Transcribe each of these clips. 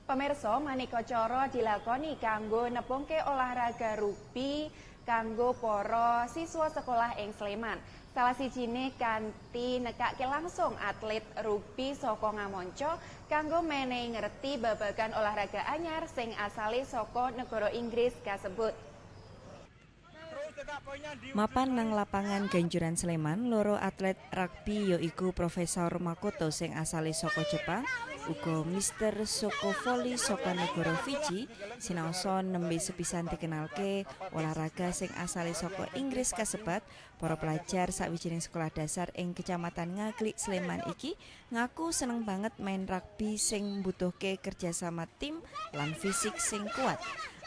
Pamirsa, maneka cara dilakoni kanggo nepungke olahraga rugbi kanggo para siswa sekolah ing Sleman. Salah sijine kanthi nekake langsung atlet rugbi saka Ngamonco kanggo menehi ngerti babagan olahraga anyar sing asale saka negara Inggris kasebut. Mapan nang lapangan Ganjuran Sleman, loro atlet rugbi yaiku Profesor Makoto sing asale saka Jepang, uga Mister Soko Voli saka negara Fiji, sinaosa nembe sepisan dikenalke olahraga sing asale saka Inggris kasebat. Para pelajar sawijining sekolah dasar ing Kecamatan Ngaglik Sleman iki ngaku seneng banget main rugbi sing mbutuhke kerjasama tim lan fisik sing kuat.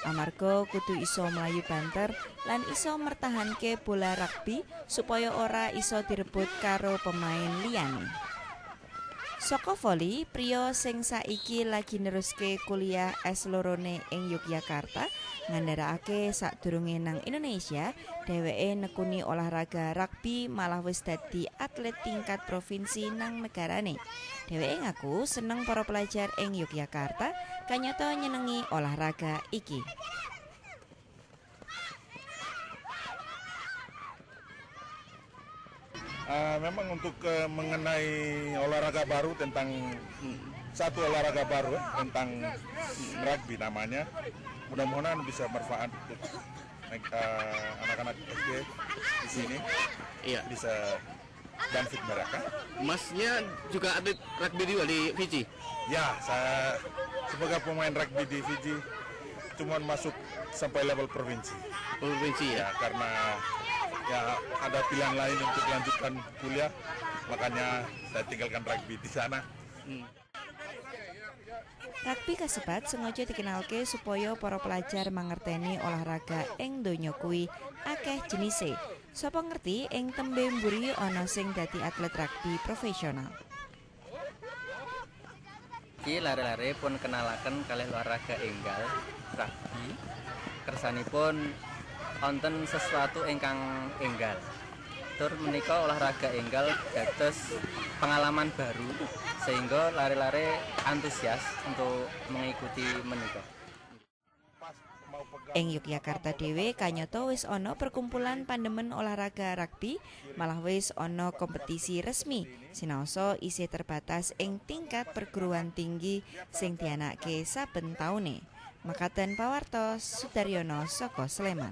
Amarga kudu iso mlayu banter lan iso mertahanke bola rugby supaya ora iso direbut karo pemain liyane. Saka voli, priya sing saiki lagi neruske kuliah S2-ne ing Yogyakarta ngandharakake sadurunge nang Indonesia, dheweke nekuni olahraga rugby malah wis dadi atlet tingkat provinsi nang negarane. Dheweke ngaku seneng para pelajar ing Yogyakarta kanyata nyenengi olahraga iki. Memang untuk mengenai olahraga baru tentang satu olahraga baru tentang rugby namanya, mudah-mudahan bisa bermanfaat untuk anak-anak SD di sini, bisa benefit mereka. Masnya juga atlet rugby juga di Fiji? Ya, saya sebagai pemain rugby di Fiji cuman masuk sampai level provinsi. Provinsi ya? Karena ya ada pilihan lain untuk lanjutkan kuliah, makanya saya tinggalkan rugby di sana. Rugby kasebat sengaja dikenalke supaya para pelajar mangerteni olahraga ing donya kuwi akeh jenise. Sapa ngerti ing tembe mburi ana sing dadi atlet rugby profesional. Iki lare-lare pun kenalaken kalih olahraga enggal rugby. Kersanipun wonten sesuatu ingkang enggal. Tur menika olahraga enggal dados pengalaman baru sehingga lare-lare antusias untuk mengikuti menika. Ing Yogyakarta dhewe kanyata wis ana perkumpulan pandemen olahraga rugby, malah wis ana kompetisi resmi. Sinaosa isih terbatas ing tingkat perguruan tinggi sing dianakake saben taune. Makaten pawartos Sudaryono saka Sleman.